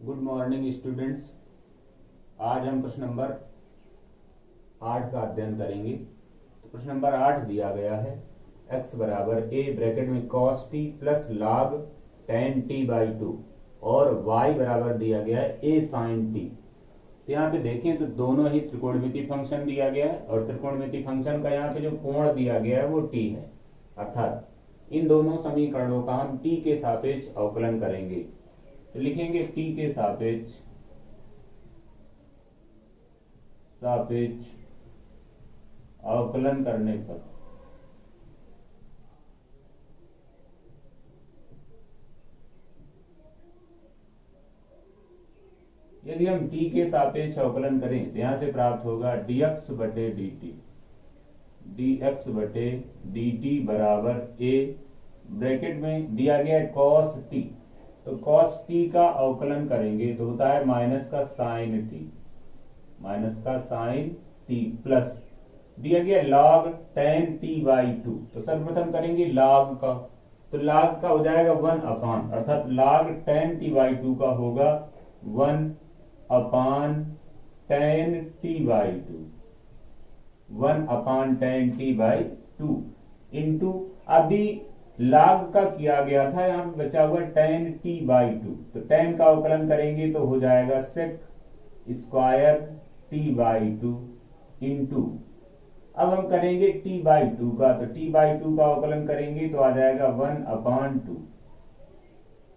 Good morning students. आज हम प्रश्न नंबर 8 का अध्ययन करेंगे। तो प्रश्न नंबर 8 दिया गया है x बराबर a ब्रैकेट में cos t plus log tan t by 2 और y बराबर दिया गया है a sin t। तो यहाँ पे देखें तो दोनों ही त्रिकोणमिति फंक्शन दिया गया है और त्रिकोणमिति फंक्शन का यहाँ पे जो कोण दिया गया है वो t है, अर्थात इन दोनों समीकरणों का हम t के सापेक्ष अवकलन करेंगे। तो लिखेंगे t के सापेक्ष अवकलन करने पर यदि हम t के सापेक्ष अवकलन करें तो यहां से प्राप्त होगा dx बटे dt बराबर a ब्रैकेट में दिया गया है cos t। तो cos t का अवकलन करेंगे तो होता है माइनस का साइन t प्लस दिया गया log tan t बाई 2। तो सर्वप्रथम करेंगे log का, तो log का हो जाएगा 1 अपान, अर्थात log tan t बाई 2 का होगा 1 अपान tan t by 2, 1 upon tan t by 2 into अभी log का किया गया था, यहाँ पे बचा हुआ tan t बाई 2। तो tan का अवकलन करेंगे तो हो जाएगा sec square t by 2 into अब हम करेंगे t बाई 2 का, तो t बाई 2 का अवकलन करेंगे तो आ जाएगा 1 अपान 2।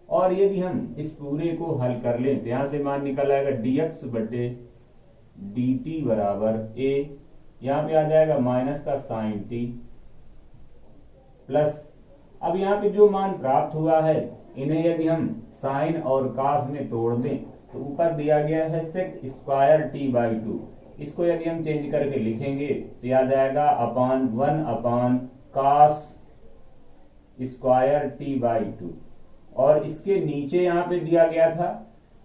और यदि हम इस पूरे को हल कर लें तो यहां से मान निकल आएगा dx बटे dt बराबर a, यहां पे आ जाएगा माइनस का साइन t प्लस अब यहाँ पे जो मान प्राप्त हुआ है इन्हें यदि हम साइन और कास में तोड़ दें तो ऊपर दिया गया है सेक स्क्वायर टी बाई 2, इसको यदि हम चेंज करके लिखेंगे तो यह आ जाएगा अपान 1 अपान कास स्क्वायर टी बाई 2 और इसके नीचे यहाँ पे दिया गया था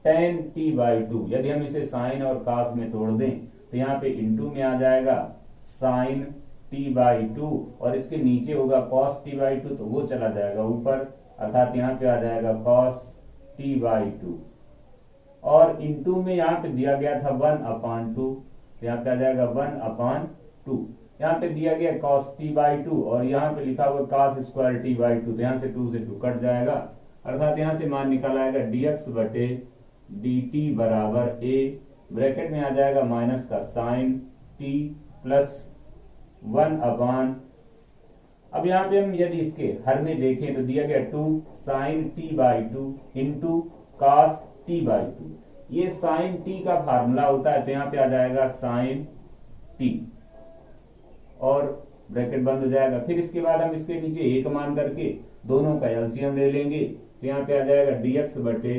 tan t बाई 2। यदि हम इसे साइन और कास में तोड़ दें तो यहाँ पे इंटू में आ जाएगा साइन t बाई 2 और इसके नीचे होगा cos t बाई 2, तो वो चला जाएगा ऊपर, अर्थात यहाँ पे आ जाएगा cos t बाई 2 और इंटू में यहाँ पे दिया गया था 1 अपान 2, तो यहाँ पे आ जाएगा 1 अपान 2। यहाँ पे दिया गया cos t बाई 2 और यहाँ पे लिखा हुआ cos स्क्वायर t बाई 2, तो यहाँ से 2 से 2 कट जाएगा, अर्थात यहाँ से मान निकल आएगा dx बटे dt बराबर a ब्रैकेट में आ जाएगा माइनस का साइन t प्लस 1 अपान, अब यहाँ पे हम यदि इसके हर में देखें तो दिया गया 2 sine t by 2 into cos t by 2। ये साइन t का फार्मूला होता है, तो यहाँ पे आ जाएगा साइन t और ब्रैकेट बंद हो जाएगा। फिर इसके बाद हम इसके नीचे एक मान करके दोनों का एलसीएम ले लेंगे तो यहाँ पे आ जाएगा dx बटे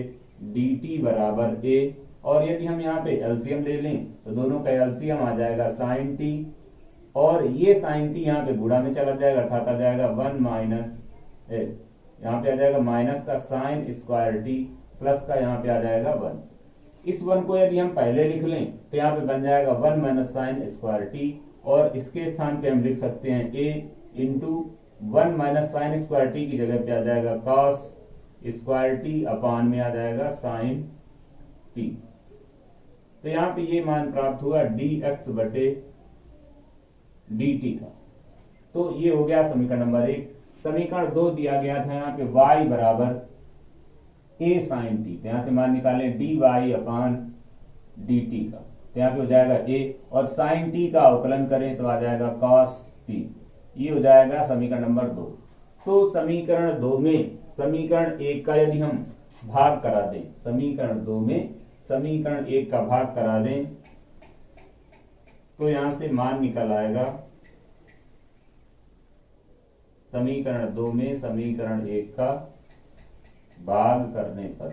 dt बराबर a और यदि हम यहाँ पे एलसीएम ले लें तो दोनों का एलसीएम आ जाएगा साइन t और ये साइन t यहाँ पे गुणा में चला जाएगा, अर्थात आ जाएगा 1 माइनस यहाँ पे आ जाएगा माइनस का साइन स्क्वायर t प्लस का यहाँ पे आ जाएगा 1। इस 1 को यदि हम पहले लिख लें तो यहाँ पे बन जाएगा 1 माइनस साइन स्क्वायर t और इसके स्थान पे हम लिख सकते हैं a into 1 minus sine square t की जगह पे आ जाएगा cos स्क्वायर t अपान में आ जाएगा साइन t। तो यहाँ पे ये मान प्राप्त हुआ dx बटे dt का। तो ये हो गया समीकरण नंबर 1। समीकरण 2 दिया गया था यहाँ पे y बराबर a साइन t, तो यहाँ से मान निकाले dy अपान dt का, तो यहाँ पे हो जाएगा a और साइन t का अवकलन करें तो आ जाएगा cos t। ये हो जाएगा समीकरण नंबर 2। तो समीकरण 2 में समीकरण 1 का यदि हम भाग करा दें, समीकरण 2 में समीकरण 1 का भाग करा दें तो यहां से मान निकल आएगा समीकरण 2 में समीकरण 1 का भाग करने पर,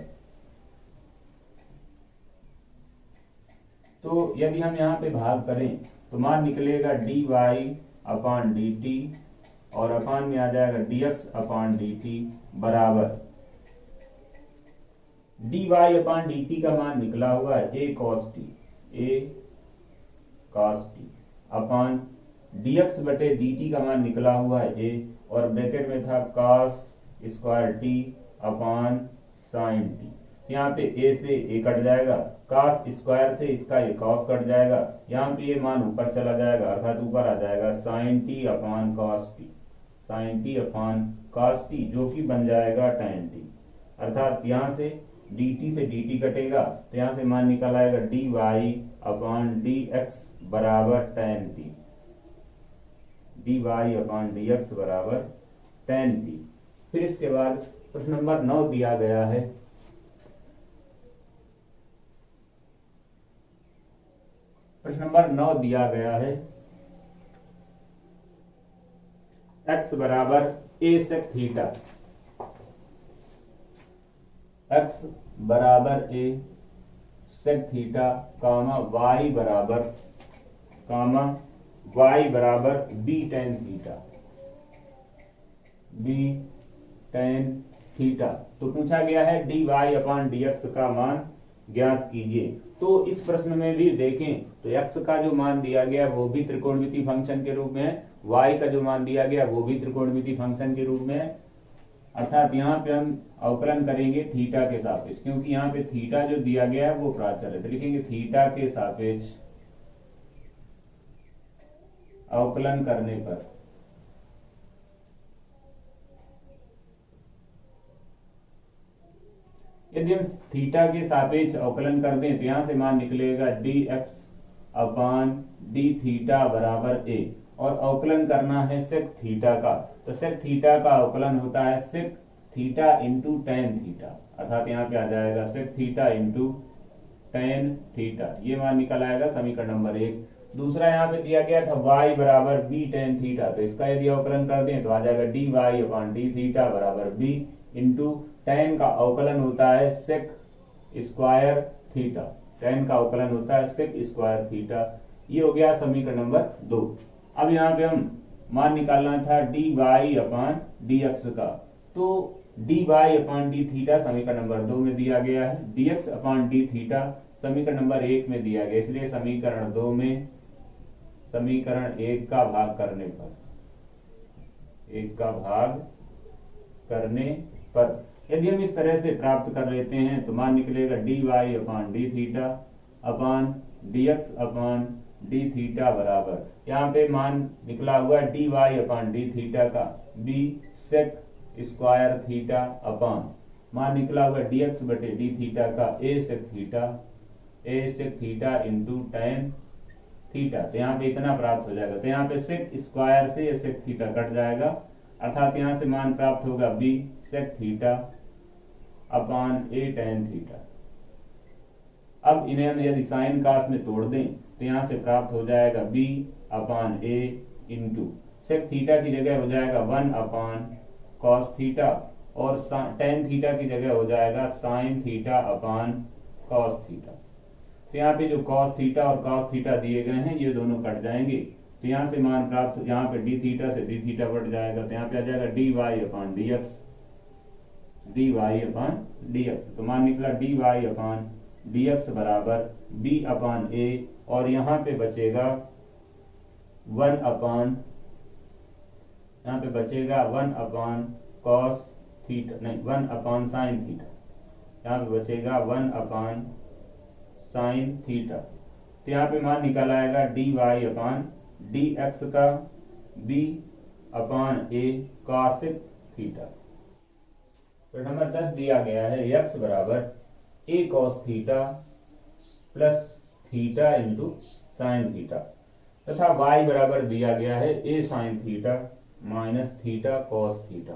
तो यदि हम यहाँ पे भाग करें तो मान निकलेगा dy अपान dt और अपान में आ जाएगा dx अपान dt बराबर dy अपान dt का मान निकला हुआ है a cos t upon dx बटे dt का मान निकला हुआ है a और ब्रैकेट में था cos स्क्वायर t अपान साइन टी। यहाँ पे ए से ए कट जाएगा, कॉस स्क्वायर से इसका ये कॉस कट जाएगा, यहाँ पे ये मान ऊपर चला जाएगा अर्थात ऊपर आ जाएगा sine T upon cos T, sine T upon cos T जो कि बन जाएगा tan टी। अर्थात यहाँ से dt से dt कटेगा तो यहाँ से मान निकल आएगा dy अपॉन dx बराबर tan T, dy upon dx बराबर tan टी। फिर इसके बाद प्रश्न नंबर 9 दिया गया है। प्रश्न नंबर 9 दिया गया है x बराबर a sec थीटा, x बराबर a sec थीटा y बराबर b tan theta, b tan theta. तो पूछा गया है dy अपॉन dx का मान ज्ञात कीजिए। तो इस प्रश्न में भी देखें तो x का जो मान दिया गया वो भी त्रिकोणमितीय फंक्शन के रूप में है, y का जो मान दिया गया वो भी त्रिकोणमितीय फंक्शन के रूप में है। अर्थात यहाँ पे हम अवकलन करेंगे थीटा के सापेक्ष, क्योंकि यहाँ पे थीटा जो दिया गया है वो प्राचल है, तो लिखेंगे थीटा के सापेक्ष अवकलन करने पर यदि हम थीटा के सापेक्ष अवकलन कर दें तो यहां से मान निकलेगा dx अपॉन d थीटा बराबर a, और अवकलन करना है सेक थीटा का, तो सेक थीटा का अवकलन होता है sec theta into tan theta, अर्थात यहाँ पे आ जाएगा sec theta into tan theta, ये मान निकल आएगा समीकरण नंबर 1। दूसरा यहाँ पे दिया गया था y बराबर b टेन थीटा, तो इसका यदि अवकलन कर दें तो आ जाएगा dy अपॉन d थीटा बराबर b इंटू टेन का अवकलन होता है सेक स्क्वायर थीटा, टेन का अवकलन होता है सेक स्क्वायर थीटा। ये हो गया समीकरण नंबर 2। अब यहाँ पे हम मान निकालना था dy अपॉन dx का, तो dy अपॉन d थीटा समीकरण नंबर 2 में दिया गया है, dx अपॉन d थीटा समीकरण नंबर 1 में दिया गया, इसलिए समीकरण 2 में समीकरण 1 का भाग करने पर यदि हम इस तरह से प्राप्त कर लेते हैं तो मान निकलेगा dy upon d theta upon dx upon d theta बराबर, यहाँ पे मान निकला हुआ dy अपॉन d थीटा का b sec square theta upon मान निकला हुआ dx बटे d थीटा का a sec theta into tan theta, तो यहाँ पे इतना प्राप्त हो जाएगा, तो यहाँ पे सेक स्क्वायर से सेक थीटा कट जाएगा, अर्थात यहाँ से मान प्राप्त होगा b sec theta upon a tan theta. अब इन्हें हम यदि साइन कास में तोड़ दें तो यहाँ से प्राप्त हो जाएगा b upon a into sec theta की जगह हो जाएगा 1 अपॉन कॉस थीटा, और टेन थीटा की जगह हो जाएगा sine theta upon cos theta. तो यहाँ पे जो कॉस थीटा और कॉस थीटा दिए गए हैं ये दोनों कट जाएंगे, तो यहाँ से मान प्राप्त, यहाँ पे d थीटा से d थीटा कट जाएगा, तो यहाँ पे आ जाएगा dy अपॉन dx, तो मान निकला dy अपॉन dx बराबर b अपॉन a, और यहाँ पे बचेगा 1 अपॉन कॉस थीटा, नहीं 1 अपॉन साइन थीटा, यहाँ पे बचेगा 1 अपॉन साइन थीटा, तो यहाँ पे मान निकल आएगा dy अपॉन dx का b upon a cosec theta. प्रश्न नंबर 10 दिया गया है x बराबर a cos theta plus theta into sine theta, तथा y बराबर दिया गया है a sine theta minus theta cos theta.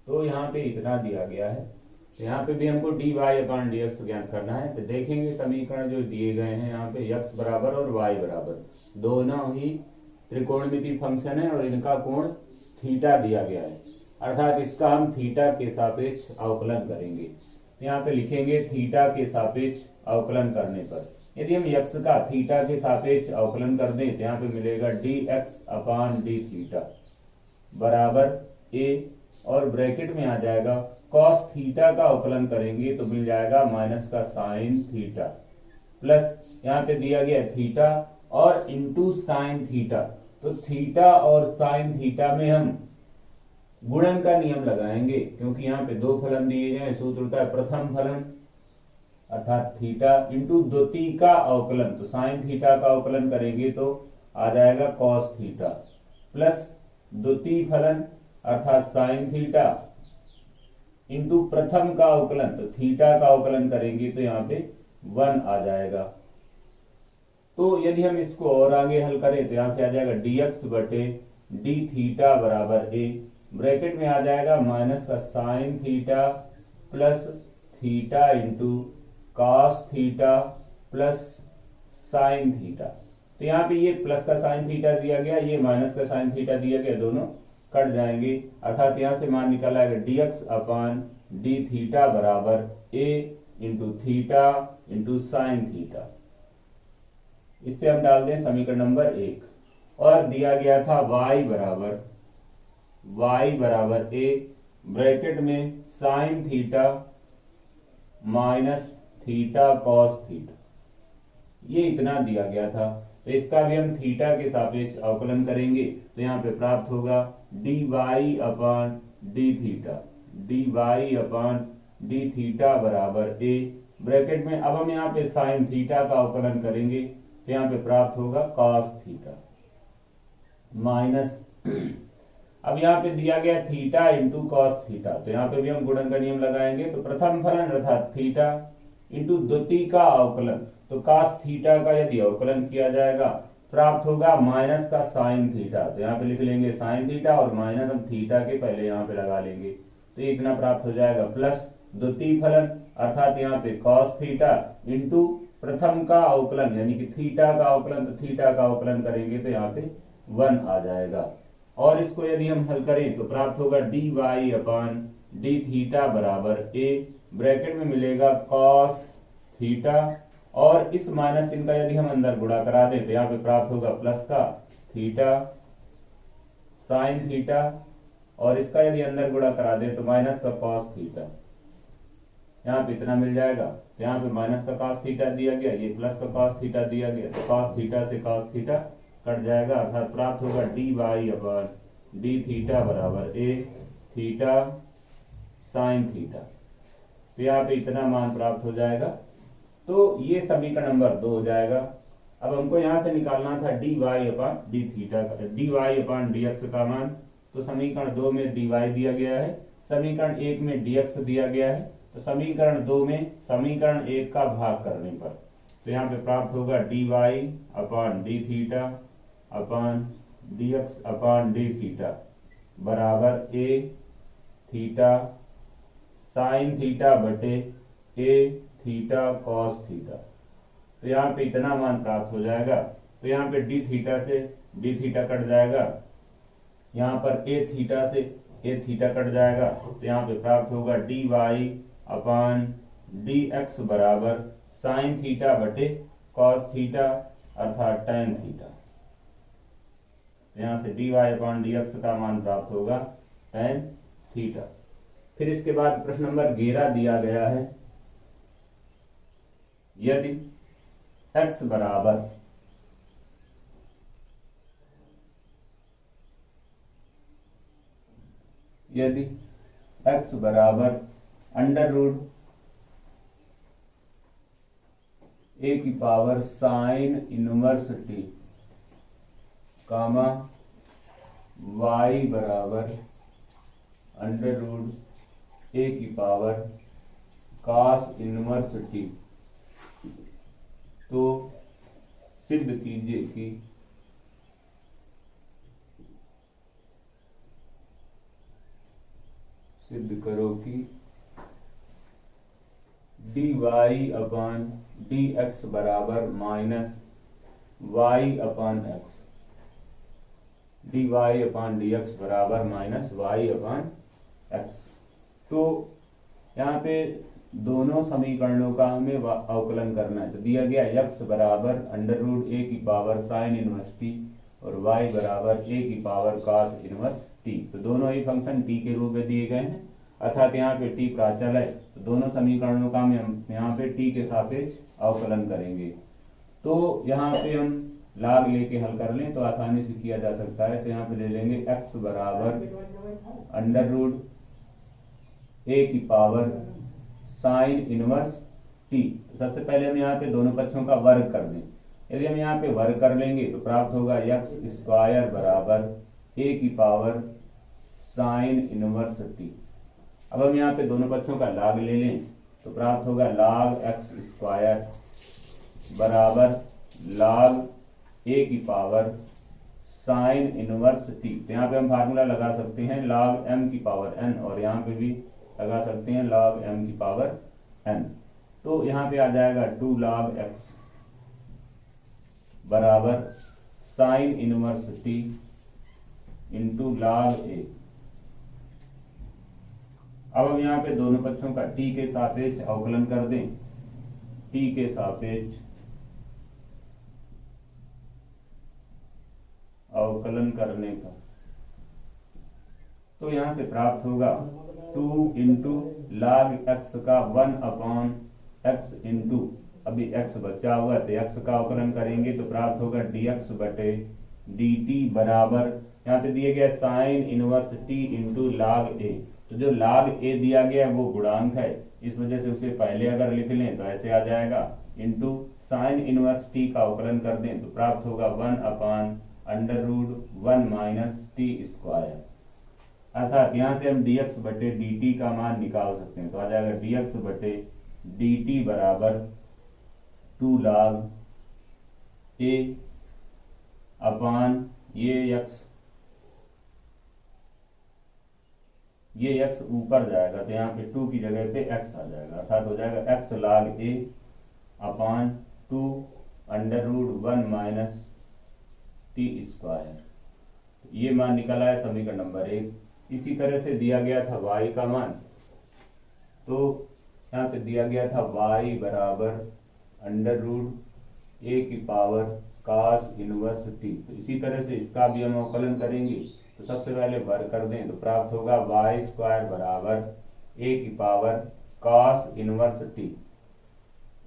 तो यहाँ पे इतना दिया गया है, तो यहाँ पे भी हमको dy अपॉन dx ज्ञात करना है। तो देखेंगे समीकरण जो दिए गए हैं यहाँ पे x बराबर और y बराबर दोनों ही त्रिकोणमितीय फंक्शन है और इनका कोण थीटा दिया गया है, अर्थात इसका हम थीटा के सापेक्ष अवकलन करेंगे। तो यहाँ पे लिखेंगे थीटा के सापेक्ष अवकलन करने पर यदि हम x का थीटा के सापेक्ष अवकलन कर दें तो यहाँ पे मिलेगा dx अपॉन d थीटा बराबर a, और ब्रैकेट में आ जाएगा cos थीटा का अवकलन करेंगे तो मिल जाएगा माइनस का साइन थीटा, प्लस यहाँ पे दिया गया थीटा और इंटू साइन थीटा, तो थीटा और साइन थीटा में हम गुणन का नियम लगाएंगे, क्योंकि यहाँ पे दो फलन दिए गए, सूत्र होता है प्रथम फलन अर्थात थीटा इंटू द्वितीय का अवकलन, तो साइन थीटा का अवकलन करेंगे तो आ जाएगा कॉस थीटा, प्लस द्वितीय फलन अर्थात साइन थीटा इंटू प्रथम का अवकलन, तो थीटा का अवकलन करेंगे तो यहाँ पे 1 आ जाएगा। तो यदि हम इसको और आगे हल करें तो यहां से आ जाएगा dx बटे डी थीटा बराबर a, ब्रैकेट में आ जाएगा माइनस का sine theta plus theta into cos theta plus sine theta. तो यहाँ पे ये प्लस का साइन थीटा दिया गया, ये माइनस का साइन थीटा दिया गया, दोनों कट जाएंगे, अर्थात यहां से मान निकल आएगा dx अपान डी थीटा बराबर a into theta into sine theta. इस पे हम डाल दें समीकरण नंबर 1, और दिया गया था y बराबर a, ब्रैकेट में sine theta minus theta cos theta, ये इतना दिया गया था। तो इसका भी हम थीटा के सापेक्ष अवकलन करेंगे तो यहाँ पे प्राप्त होगा dy अपान डी थीटा बराबर a, ब्रैकेट में अब हम यहाँ पे साइन थीटा का अवकलन करेंगे तो यहाँ पे प्राप्त होगा कॉस थीटा माइनस, अब यहाँ पे दिया गया थीटा इंटू कॉस थीटा, तो यहाँ पे भी हम गुणन का नियम लगाएंगे, तो प्रथम फलन अर्थात थीटा इंटू द्वितीय का अवकलन, तो कॉस थीटा का यदि अवकलन किया जाएगा प्राप्त होगा माइनस का साइन थीटा, तो यहाँ पे लिख लेंगे साइन थीटा और माइनस हम थीटा के पहले यहाँ पे लगा लेंगे, तो ये इतना प्राप्त हो जाएगा, प्लस द्वितीय फलन अर्थात यहाँ पे कॉस थीटा इंटू प्रथम का अवकलन यानी कि थीटा का अवकलन, तो थीटा का अवकलन करेंगे तो यहाँ पे 1 आ जाएगा, और इसको यदि हम हल करें तो प्राप्त होगा dy अपान डी थीटा बराबर a, ब्रैकेट में मिलेगा कॉस थीटा, और इस माइनस चिन्ह का यदि हम अंदर गुणा करा दें तो यहाँ पे प्राप्त होगा प्लस का थीटा साइन थीटा, और इसका यदि अंदर गुणा करा दें तो माइनस का कॉस थीटा, यहाँ पे इतना मिल जाएगा, तो यहाँ पे माइनस का कॉस थीटा दिया गया, ये प्लस का कॉस थीटा दिया गया, तो कॉस थीटा से कॉस थीटा कट जाएगा, अर्थात प्राप्त होगा dy अपान डी थीटा बराबर a थीटा साइन थीटा, तो यहाँ पे इतना मान प्राप्त हो जाएगा। तो ये समीकरण नंबर 2 हो जाएगा। अब हमको यहाँ से निकालना था dy अपान डी थीटा का, dy अपान dx का मान, तो समीकरण 2 में dy दिया गया है, समीकरण 1 में dx दिया गया है, तो समीकरण 2 में समीकरण 1 का भाग करने पर तो यहाँ पे प्राप्त होगा dy अपान डी थीटा अपान dx अपान डी थीटा बराबर a थीटा साइन थीटा बटे a थीटा कॉस थीटा, तो यहाँ पे इतना मान प्राप्त हो जाएगा, तो यहाँ पे डी थीटा से डी थीटा कट जाएगा, यहाँ पर a थीटा से a थीटा कट जाएगा, तो यहाँ पे प्राप्त होगा dy अपान dx बराबर साइन थीटा बटे कॉस थीटा अर्थात tan थीटा, यहाँ से dy अपान dx का मान प्राप्त होगा tan थीटा। फिर इसके बाद प्रश्न नंबर 11 दिया गया है, यदि x बराबर अंडर रूट a की पावर साइन इनवर्स t कामा y बराबर अंडर रूट a की पावर कॉस इनवर्स t, तो सिद्ध कीजिए कि सिद्ध करो कि dy अपान dx बराबर माइनस y अपान x, dy अपान dx बराबर माइनस y अपान x। तो यहाँ पे दोनों समीकरणों का हमें अवकलन करना है, तो दिया गया x बराबर अंडर रूट a की पावर साइन इनवर्स t और y बराबर a की पावर कॉस इनवर्स t, तो दोनों ही फंक्शन t के रूप में दिए गए हैं, अर्थात यहाँ पे t प्राचल है, तो दोनों समीकरणों का हम यहाँ पे t के सापेक्ष अवकलन करेंगे। तो यहाँ पे हम लाग लेके हल कर लें तो आसानी से किया जा सकता है, तो यहाँ पे ले लेंगे x बराबर अंडर रूट a की पावर साइन इनवर्स टी। तो सबसे पहले हम यहाँ पे दोनों पक्षों का वर्ग कर दें। यदि हम यहाँ पे वर्ग कर लेंगे तो प्राप्त होगा एक्स स्क्वायर बराबर ए की पावर साइन इनवर्स टी। अब हम यहाँ पे दोनों पक्षों का लाग ले लें तो प्राप्त होगा log एक्स स्क्वायर बराबर log ए की पावर साइन इनवर्स टी। तो यहाँ पे हम फार्मूला लगा सकते हैं log m की पावर n, और यहाँ पे भी लगा सकते हैं log m की पावर n। तो यहाँ पे आ जाएगा 2 log x बराबर sine inverse T into log a। अब हम यहाँ पे दोनों पक्षों का t के सापेक्ष अवकलन कर दें। t के सापेक्ष अवकलन करने पर तो यहाँ से प्राप्त होगा 2 इंटू log x का 1 अपॉन x इंटू, अभी x बचा हुआ है तो x का अवकलन करेंगे तो प्राप्त होगा dx बटे dt बराबर, यहाँ पे दिए गया sine inverse t into log a। तो जो log a दिया गया है वो गुणांक है, इस वजह से उसे पहले अगर लिख लें तो ऐसे आ जाएगा, इंटू साइन इनवर्स t का अवकलन कर दें तो प्राप्त होगा 1 upon under root 1 minus T square. अर्थात यहाँ से हम dx बटे dt का मान निकाल सकते हैं। तो आ जाएगा dx बटे dt बराबर 2 log a अपॉन ये x ऊपर जाएगा तो यहाँ पे 2 की जगह पे x आ जाएगा, अर्थात हो जाएगा x log a upon 2 under root 1 minus T square. ये मान निकला है समीकरण नंबर 1। इसी तरह से दिया गया था y का मान, तो यहाँ पे दिया गया था y बराबर अंडर रूट a की पावर cos इनवर्स t। तो इसी तरह से इसका भी हम अवकलन करेंगे तो सबसे पहले वर्ग कर दें तो प्राप्त होगा y स्क्वायर बराबर a की power cos inverse t,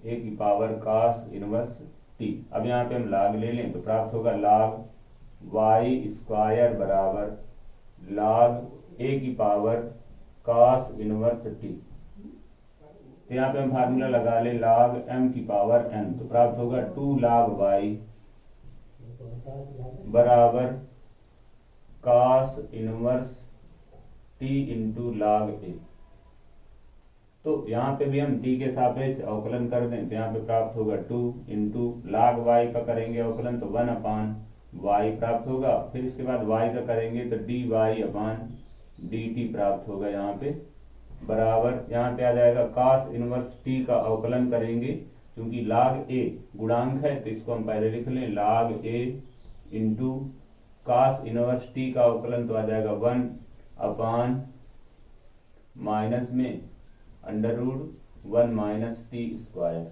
a की पावर cos इनवर्स t। अब यहाँ पे हम log ले लें तो प्राप्त होगा log y स्क्वायर बराबर log a की पावर cos इनवर्स t। तो यहाँ पे हम फार्मूला लगा ले log m की पावर n, तो प्राप्त होगा 2 log y बराबर cos inverse t into log a। तो यहाँ पे भी हम t के सापेक्ष अवकलन कर दें तो यहाँ पे प्राप्त होगा 2 इंटू log y का करेंगे अवकलन तो 1 अपान y प्राप्त होगा, फिर इसके बाद y का करेंगे तो dy अपान dt प्राप्त होगा यहाँ पे बराबर, यहाँ पे आ जाएगा cos इनवर्स t का अवकलन करेंगे क्योंकि log a गुणांक है तो इसको हम पहले लिख लें log a into cos inverse t का अवकलन तो आ जाएगा 1 अपान माइनस में under root 1 minus T square.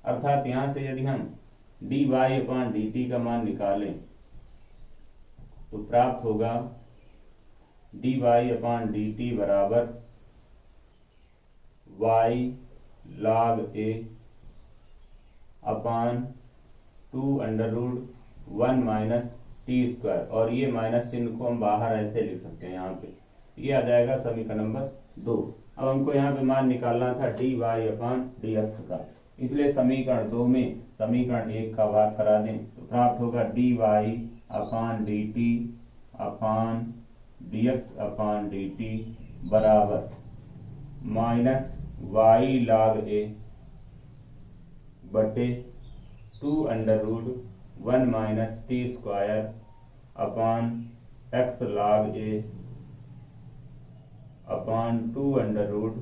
अर्थात यहाँ से यदि हम dy अपान dt का मान निकालें तो प्राप्त होगा dy अपान dt बराबर y log a upon 2 under root 1 minus T square, और ये माइनस चिन्ह को हम बाहर ऐसे लिख सकते हैं यहाँ पे। ये आ जाएगा समीकरण नंबर 2। अब हमको यहाँ पे मान निकालना था dy अपान dx का, इसलिए समीकरण 2 में समीकरण 1 का भाग करा दें तो प्राप्त होगा dy upon dt upon dx upon dt बराबर माइनस y log a बटे 2 under root 1 minus T square upon x log a upon 2 under root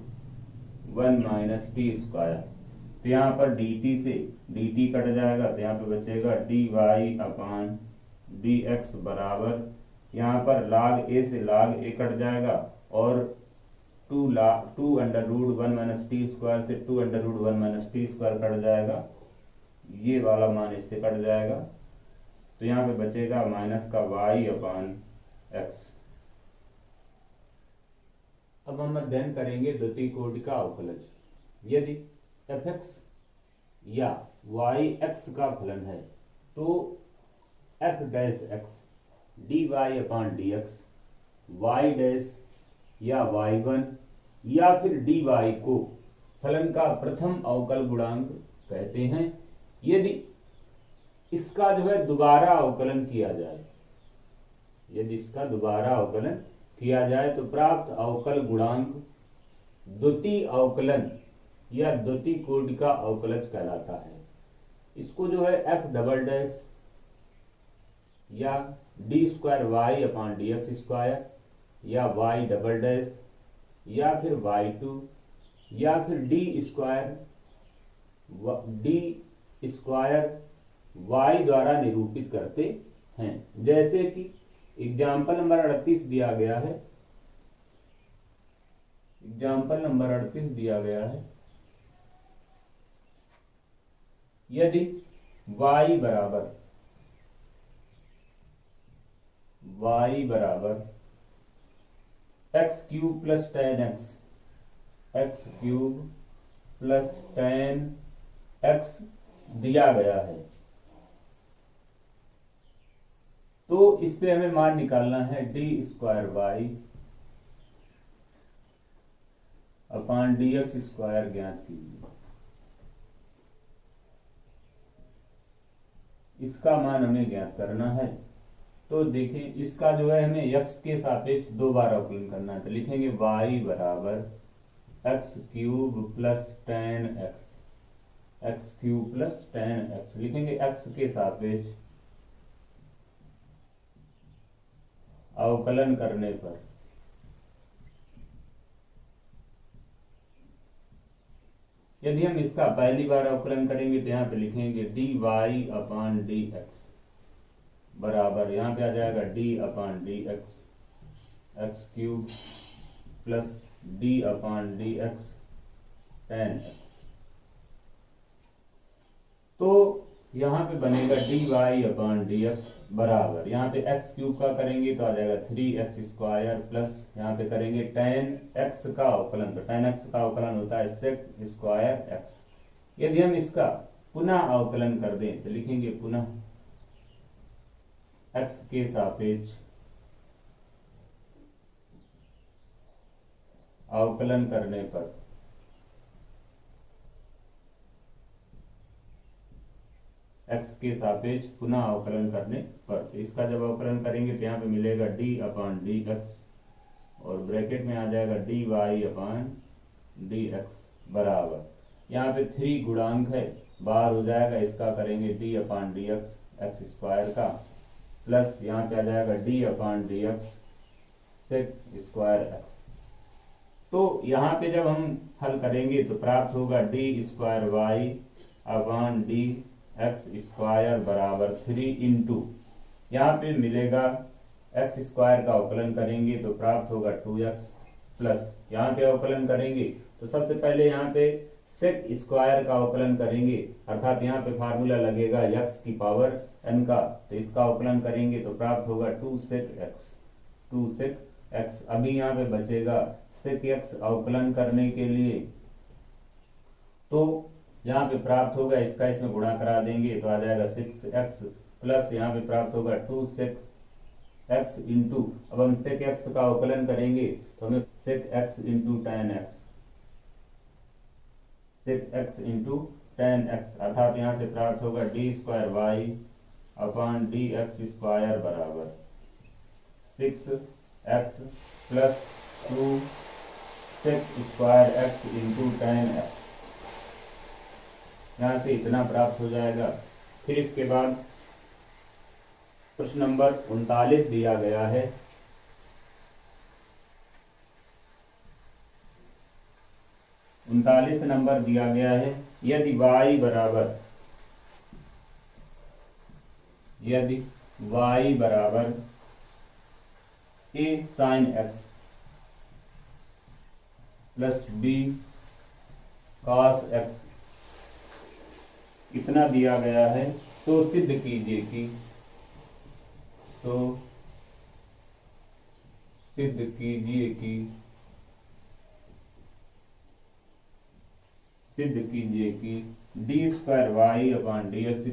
1 minus T square. तो यहाँ पर dt से dt कट जाएगा तो यहाँ पे बचेगा dy अपान dx बराबर, यहाँ पर log a से log a कट जाएगा और 2 under root 1 minus T square से 2 under root 1 minus T square cut जाएगा, ये वाला मान इससे कट जाएगा तो यहाँ पे बचेगा माइनस का y अपान x। अब हम अध्ययन करेंगे द्वितीय कोटि का अवकलज। यदि fx या yx का फलन है तो f डैश x dy अपान dx y डैश या y1 या फिर dy को फलन का प्रथम अवकल गुणांक कहते हैं। यदि इसका जो है दोबारा अवकलन किया जाए, यदि इसका दोबारा अवकलन किया जाए तो प्राप्त अवकल गुणांक द्वितीय अवकलन या द्वितीय कोटि का अवकलज कहलाता है। इसको जो है एफ डबल डैश या D square Y upon D x square या वाई डबल डैश या फिर वाई टू या फिर डी स्क्वायर वाई द्वारा निरूपित करते हैं। जैसे कि एग्जाम्पल नंबर 38 दिया गया है, एग्जाम्पल नंबर 38 दिया गया है। यदि y बराबर x cube plus ten x cube plus ten x दिया गया है, तो इस पे हमें मान निकालना है D square Y upon D x square ज्ञात कीजिए। इसका मान हमें ज्ञात करना है। तो देखें, इसका जो है हमें x के सापेक्ष दो बार अवकलन करना है। तो लिखेंगे y बराबर x cube plus ten x cube plus ten x लिखेंगे x के सापेक्ष अवकलन करने पर यदि हम इसका पहली बार अवकलन करेंगे तो यहाँ पे लिखेंगे d y upon D x बराबर, यहाँ पे आ जाएगा d upon D x x cube plus d upon D x tan x. तो यहाँ पे बनेगा d y upon D x बराबर, यहाँ पे एक्स क्यूब का करेंगे तो आ जाएगा 3x स्क्वायर प्लस यहाँ पे करेंगे टेन एक्स का अवकलन, तो टेन एक्स का अवकलन होता है सेक स्क्वायर एक्स। यदि हम इसका पुनः अवकलन कर दें तो लिखेंगे पुनः x के सापेक्ष अवकलन करने पर x के सापेक्ष पुनः अवकलन करने पर इसका जब अवकलन करेंगे तो यहाँ पे मिलेगा d अपॉन डी एक्स और ब्रैकेट में आ जाएगा dy अपॉन डी एक्स बराबर, यहाँ पे 3 गुणांक है बाहर हो जाएगा, इसका करेंगे d upon D x x square का प्लस यहाँ पे आ जाएगा d upon D x sec square x. तो यहाँ पे जब हम हल करेंगे तो प्राप्त होगा d square Y upon D x square बराबर 3 इंटू यहाँ पे मिलेगा एक्स स्क्वायर का अवकलन करेंगे तो प्राप्त होगा 2x प्लस यहाँ पे अवकलन करेंगे तो सबसे पहले यहाँ पे सेक स्क्वायर का अवकलन करेंगे, अर्थात यहाँ पे फार्मूला लगेगा x की पावर n का, तो इसका अवकलन करेंगे तो प्राप्त होगा 2 सेक x। अभी यहाँ पे बचेगा सेक x अवकलन करने के लिए, तो यहाँ पे प्राप्त होगा इसका इसमें गुणा करा देंगे तो आ जाएगा 6x प्लस यहाँ पे प्राप्त होगा 2 सेक x इंटू, अब हम सेक x का अवकलन करेंगे तो हमें sec x into tan x sec x into tan x, अर्थात यहाँ से प्राप्त होगा d square Y upon D x square बराबर 6x plus 2 sec square x into tan x, यहाँ से इतना प्राप्त हो जाएगा। फिर इसके बाद प्रश्न नंबर 39 दिया गया है। उनतालीस नंबर दिया गया है, यदि y बराबर a sin x plus b cos x इतना दिया गया है, तो सिद्ध कीजिए कि d square Y upon D x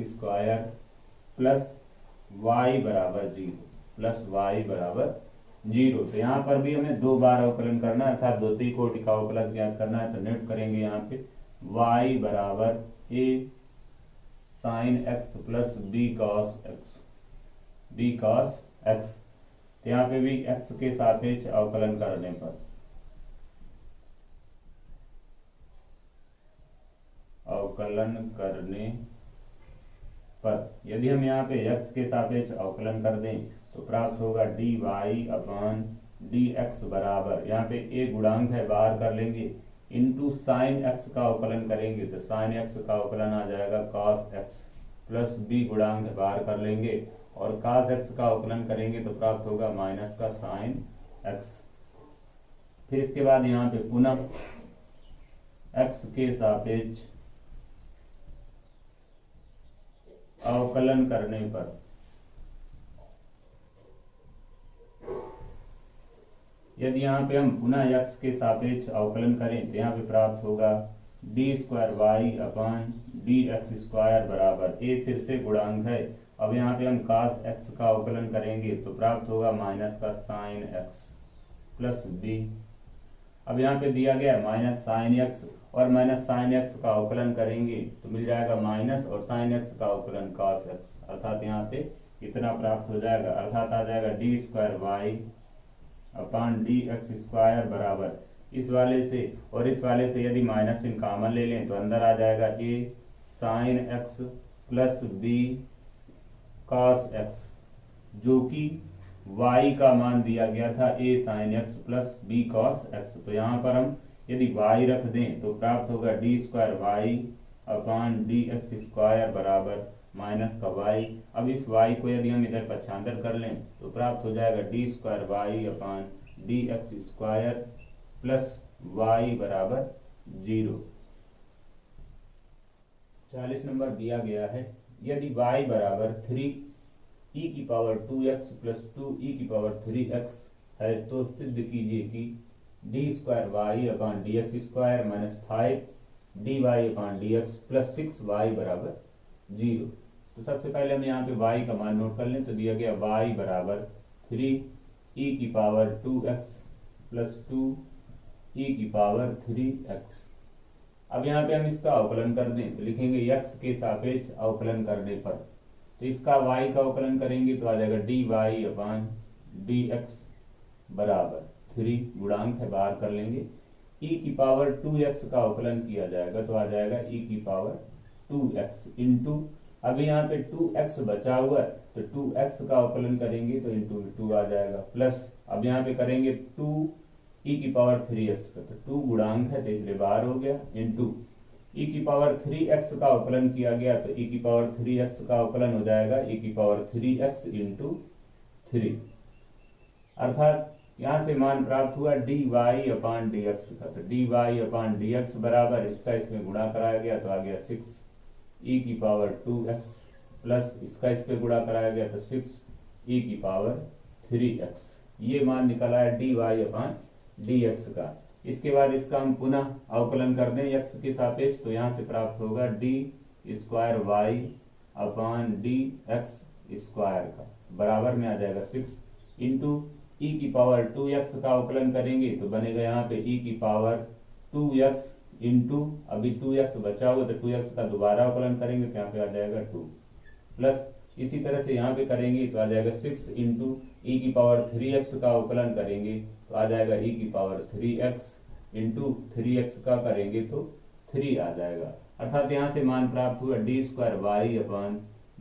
square plus y बराबर 0 जीरो। तो यहाँ पर भी हमें 2 बार अवकलन करना है, अर्थात द्वितीय कोटि का अवकलन ज्ञात करना है। तो नेट करेंगे यहाँ पे y बराबर a sine x plus b cos x। तो यहाँ पे भी x के सापेक्ष अवकलन करने पर यदि हम यहाँ पे x के सापेक्ष अवकलन कर दें तो प्राप्त होगा dy अपान dx बराबर, यहाँ पे a गुणांक है बाहर कर लेंगे, इंटू साइन x का अवकलन करेंगे तो साइन x का अवकलन आ जाएगा cos x, प्लस b गुणांक है बाहर कर लेंगे और cos x का अवकलन करेंगे तो प्राप्त होगा माइनस का साइन x। फिर इसके बाद यहाँ पे पुनः x के सापेक्ष अवकलन करने पर यदि यहाँ पे हम पुनः x के सापेक्ष अवकलन करें तो यहाँ पे प्राप्त होगा d square y upon d x square बराबर, a फिर से गुणांक है, अब यहाँ पे हम cos x का अवकलन करेंगे तो प्राप्त होगा माइनस का साइन x प्लस b। अब यहाँ पे दिया गया माइनस साइन x और माइनस साइन x का अवकलन करेंगे तो मिल जाएगा माइनस और साइन x का अवकलन cos x, अर्थात यहाँ पे इतना प्राप्त हो जाएगा, अर्थात आ जाएगा d square y upon d x square बराबर, इस वाले से और इस वाले से यदि माइनस इन कॉमन ले लें तो अंदर आ जाएगा a sine x plus b cos x, जो कि y का मान दिया गया था a sine x plus b cos x। तो यहाँ पर हम यदि y रख दें तो प्राप्त होगा d square y upon d x square बराबर माइनस का y। अब इस y को यदि हम इधर पक्षांतर कर लें तो प्राप्त हो जाएगा d square y upon d x square plus y बराबर 0। 40 नंबर दिया गया है, यदि y बराबर 3e की पावर 2x प्लस 2e की पावर 3x है तो सिद्ध कीजिए कि d square y upon d x square minus 5 d y upon d x plus 6y बराबर 0। तो सबसे पहले हम यहाँ पे y का मान नोट कर लें तो दिया गया y बराबर 3e की पावर 2x प्लस 2e की पावर 3x। अब यहाँ पे हम इसका अवकलन कर दें तो लिखेंगे x के सापेक्ष अवकलन करने पर, तो इसका y का अवकलन करेंगे तो आ जाएगा D y upon d x बराबर 3 गुणांक है बाहर कर लेंगे, e की पावर 2x का अवकलन किया जाएगा तो आ जाएगा e की पावर 2x इंटू, अभी यहाँ पे 2x बचा हुआ है तो 2x का अवकलन करेंगे तो इंटू 2 आ जाएगा, प्लस अब यहाँ पे करेंगे 2e की पावर 3x का, तो 2 गुणांक है तो इसलिए बाहर हो गया, इंटू e की पावर 3x का अवकलन किया गया तो e की पावर 3x का अवकलन हो जाएगा e की पावर 3x इंटू 3, अर्थात यहाँ से मान प्राप्त हुआ D y upon d x का, तो d y upon d x बराबर इसका इसमें गुणा कराया गया तो आ गया 6e की पावर 2x प्लस इसका इस पे गुणा कराया गया तो 6e की पावर 3x, ये मान निकला है d y upon d x का। इसके बाद इसका हम पुनः अवकलन कर दें x के सापेक्ष तो यहाँ से प्राप्त होगा d square y upon d x square का बराबर में आ जाएगा 6 इंटू e की पावर 2x का अवकलन करेंगे तो बनेगा यहाँ पे e की पावर 2x इंटू, अभी 2x बचा हुआ तो 2x का दोबारा अवकलन करेंगे तो यहाँ पे आ जाएगा 2, प्लस इसी तरह से यहाँ पे करेंगे तो आ जाएगा 6 इंटू e की पावर 3x का अवकलन करेंगे तो आ जाएगा e की पावर 3x इंटू 3x का करेंगे तो 3 आ जाएगा, अर्थात यहाँ से मान प्राप्त हुआ d square y upon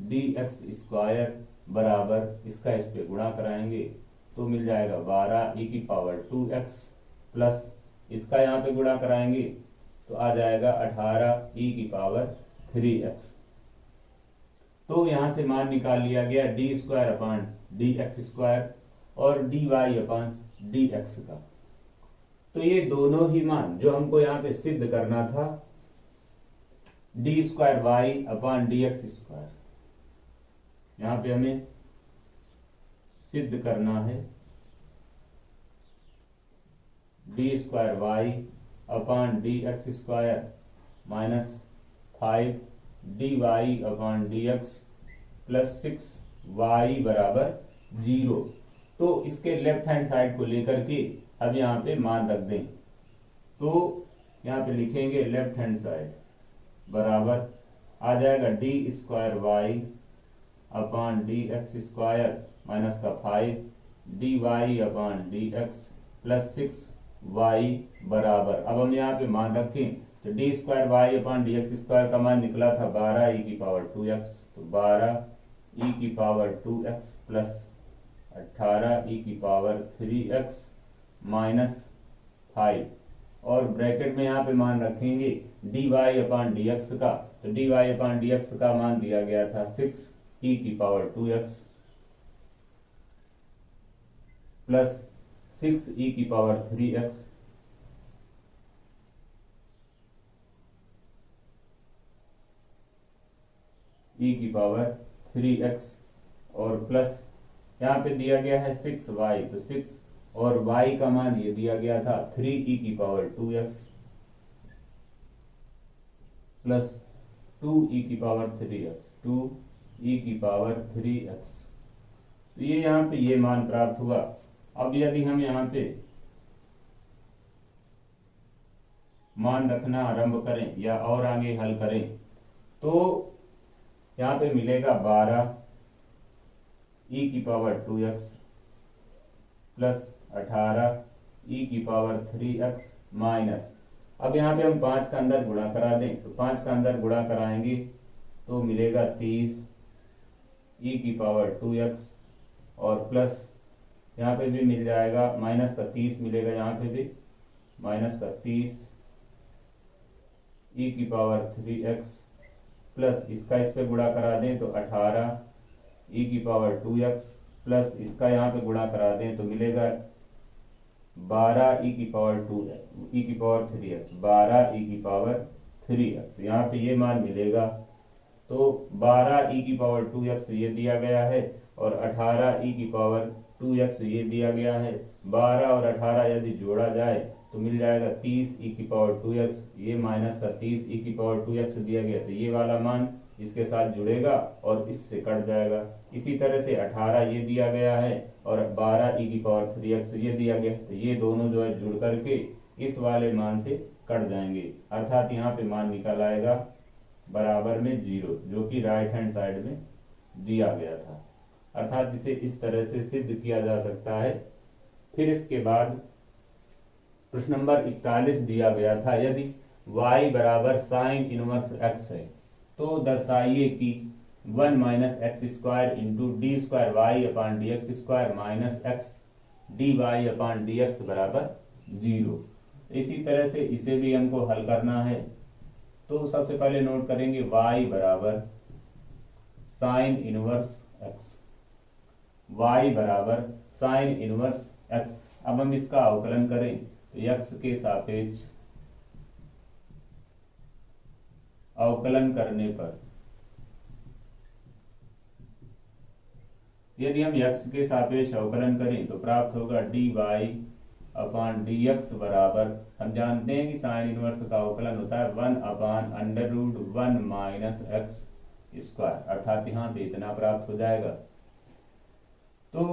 d x square बराबर इसका इस पे गुणा कराएंगे तो मिल जाएगा 12e की पावर 2x प्लस इसका यहाँ पे गुणा कराएंगे तो आ जाएगा 18e की पावर 3x। तो यहाँ से मान निकाल लिया गया d square upon d x square और D y upon d x का। तो ये दोनों ही मान जो हमको यहाँ पे सिद्ध करना था, d square y upon d x square, यहाँ पे हमें सिद्ध करना है D square y upon d x square minus 5 d y upon d x plus 6 y बराबर 0। तो इसके लेफ्ट हैंड साइड को लेकर के अब यहाँ पे मान रख दें। तो यहाँ पे लिखेंगे लेफ्ट हैंड साइड बराबर आ जाएगा d square Y upon D x square minus का 5 d y upon D x plus 6 y बराबर, अब हम यहाँ पे मान रखें तो d square Y upon D x square का मान निकला था 12 ई की पावर 2x, तो 12 ई की पावर 2x प्लस 18 ई की पावर 3x माइनस 5, और ब्रैकेट में यहाँ पे मान रखेंगे d y upon D x का, तो d y upon D x का मान दिया गया था 6 ई की पावर 2x प्लस 6 ई की पावर 3x ई की पावर 3x, और प्लस यहाँ पे दिया गया है 6y, तो 6 और y का मान ये दिया गया था 3 ई की पावर 2x प्लस 2 ई की पावर 3x, 2 ई की पावर 3x। तो ये यहाँ पे ये मान प्राप्त हुआ। अब यदि हम यहाँ पे मान रखना आरंभ करें या और आगे हल करें तो यहाँ पे मिलेगा 12 ई की पावर 2x प्लस 18 ई की पावर 3x माइनस, अब यहाँ पे हम 5 का अंदर गुणा करा दें, तो 5 का अंदर गुणा कराएंगे तो मिलेगा 30 ई की पावर 2x, और प्लस यहाँ पे भी मिल जाएगा माइनस का 30 मिलेगा, यहाँ पे भी माइनस का 30 ई की पावर 3x प्लस इसका इस पे गुणा करा दें तो 18 ई की पावर 2x प्लस इसका यहाँ पे गुणा करा दें तो मिलेगा 12 ई की पावर 2 ई की पावर 3x, 12 ई की पावर 3x, यहाँ पे ये मान मिलेगा। तो 12 ई की पावर 2x ये दिया गया है और 18 ई की पावर 2x ये दिया गया है। 12 और 18 यदि जोड़ा जाए तो मिल जाएगा 30 ई की पावर 2x, ये माइनस का 30 ई की पावर 2x दिया गया, तो ये वाला मान इसके साथ जुड़ेगा और इससे कट जाएगा। इसी तरह से 18 ये दिया गया है और 12 ई की पावर 3x ये दिया गया, तो ये दोनों जो है जुड़ करके इस वाले मान से कट जाएंगे, अर्थात यहाँ पे मान निकल आएगा बराबर में 0, जो कि राइट हैंड साइड में दिया गया था। अर्थात इसे इस तरह से सिद्ध किया जा सकता है। फिर इसके बाद प्रश्न नंबर 41 दिया गया था, यदि y बराबर साइन इनवर्स x है तो दर्शाइए कि 1 minus x square into d square Y upon D x square minus x d y upon D x बराबर 0। इसी तरह से इसे भी हमको हल करना है। तो सबसे पहले नोट करेंगे y बराबर साइन इनवर्स x, y बराबर साइन इनवर्स x। अब हम इसका अवकलन करें तो x के सापेक्ष अवकलन करने पर यदि हम x के सापेक्ष अवकलन करें तो प्राप्त होगा dy अपॉन dx बराबर, हम जानते हैं कि साइन इनवर्स का अवकलन होता है 1 upon under root 1 minus x square, अर्थात यहाँ पे इतना प्राप्त हो जाएगा। तो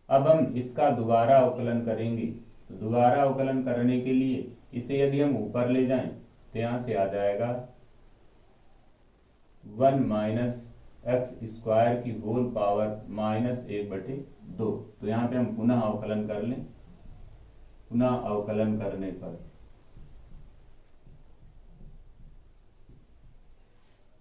अब हम इसका दोबारा अवकलन करेंगे, तो दोबारा अवकलन करने के लिए इसे यदि हम ऊपर ले जाएं तो यहां से आ जाएगा 1 माइनस एक्स स्क्वायर की होल पावर माइनस 1/2। तो यहाँ पे हम पुनः अवकलन कर लें, पुनः अवकलन करने पर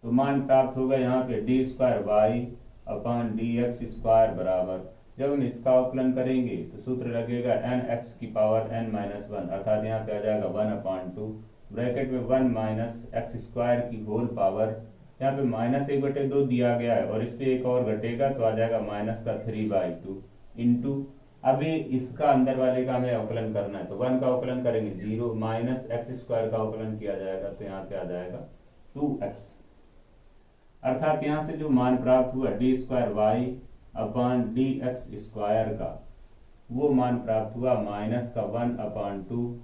तो मान प्राप्त होगा यहाँ पे d square Y upon D x square बराबर, जब हम इसका अवकलन करेंगे तो सूत्र लगेगा एन एक्स की पावर एन माइनस 1, अर्थात यहाँ पे आ जाएगा 1/2 ब्रैकेट में 1 माइनस एक्स स्क्वायर की होल पावर, यहाँ पे माइनस 1/2 दिया गया है और इस पे एक और घटेगा तो आ जाएगा माइनस का 3/2 इंटू, अभी इसका अंदर वाले का हमें अवकलन करना है तो 1 का अवकलन करेंगे 0 माइनस एक्स स्क्वायर का अवकलन किया जाएगा तो यहाँ पे आ जाएगा 2x, अर्थात यहाँ से जो मान प्राप्त हुआ d square Y upon D x square का, वो मान प्राप्त हुआ माइनस का 1/2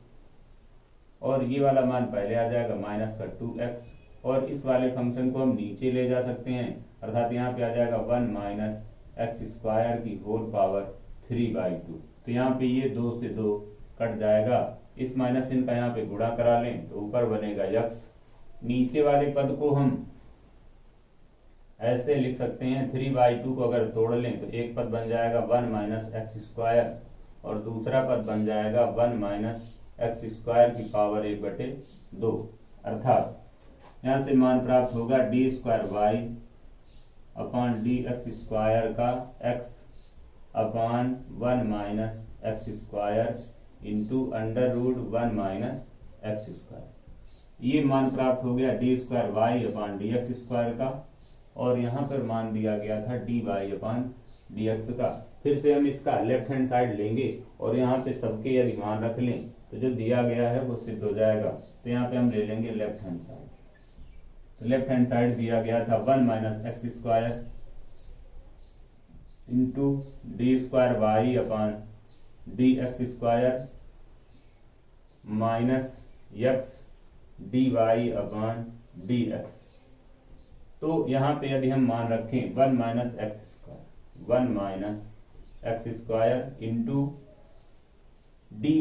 और ये वाला मान पहले आ जाएगा माइनस का 2x, और इस वाले फंक्शन को हम नीचे ले जा सकते हैं अर्थात यहाँ पे आ जाएगा 1 माइनस एक्स स्क्वायर की होल पावर 3/2। तो यहाँ पे ये 2 से 2 कट जाएगा, इस माइनस चिन्ह का यहाँ पे गुणा करा लें तो ऊपर बनेगा यक्स। नीचे वाले पद को हम ऐसे लिख सकते हैं, 3/2 को अगर तोड़ लें तो एक पद बन जाएगा 1 माइनस एक्स स्क्वायर और दूसरा पद बन जाएगा 1 माइनस एक्स स्क्वायर की पावर 1/2। अर्थात यहाँ से मान प्राप्त होगा d square Y upon D x square का x upon 1 minus x square into under root 1 minus x square. ये मान प्राप्त हो गया d square Y upon D x square का, और यहाँ पर मान दिया गया था d y upon D x का। फिर से हम इसका लेफ्ट हैंड साइड लेंगे और यहाँ पे सबके यदि मान रख लें तो जो दिया गया है वो सिद्ध हो जाएगा। तो यहाँ पे हम ले लेंगे लेफ्ट हैंड साइड। तो लेफ्ट हैंड साइड दिया गया था 1 minus x square into d square Y upon D x square minus x d y upon D x. तो यहाँ पे यदि हम मान रखें 1 minus x square 1 minus x square into d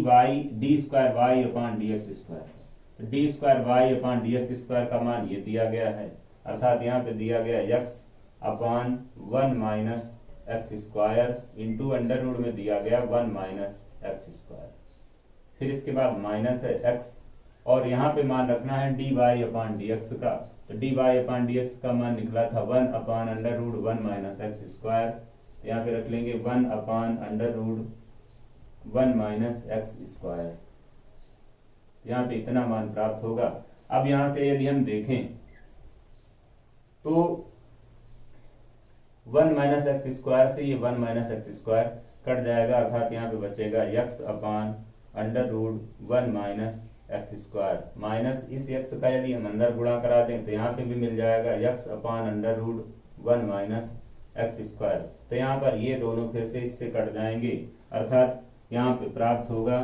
square Y upon D x square. D square Y upon D x square का मान ये दिया गया है, अर्थात यहाँ पे दिया गया x upon 1 minus x square into under root में दिया गया 1 माइनस एक्स स्क्वायर। फिर इसके बाद माइनस है एक्स और यहाँ पे मान रखना है d y upon D x का। तो d y upon D x का मान निकला था 1 upon under root 1 minus x square. यहाँ पे रख लेंगे 1 upon under root 1 minus x square. यहाँ पे इतना मान प्राप्त होगा। अब यहाँ से यदि हम देखें तो 1 माइनस एक्स स्क्वायर से ये 1 माइनस एक्स स्क्वायर कट जाएगा, अर्थात यहाँ पे बचेगा x upon under root 1 minus x square minus इस एक्स का यदि हम अंदर गुणा करा दें तो यहाँ पे भी मिल जाएगा x upon under root 1 minus x square. तो यहाँ पर ये दोनों फिर से इससे कट जाएंगे, अर्थात यहाँ पे प्राप्त होगा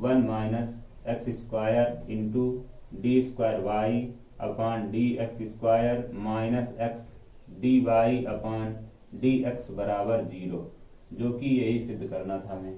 1 minus x square into d square Y upon D x square minus x d y upon D x बराबर 0, जो कि यही सिद्ध करना था हमें।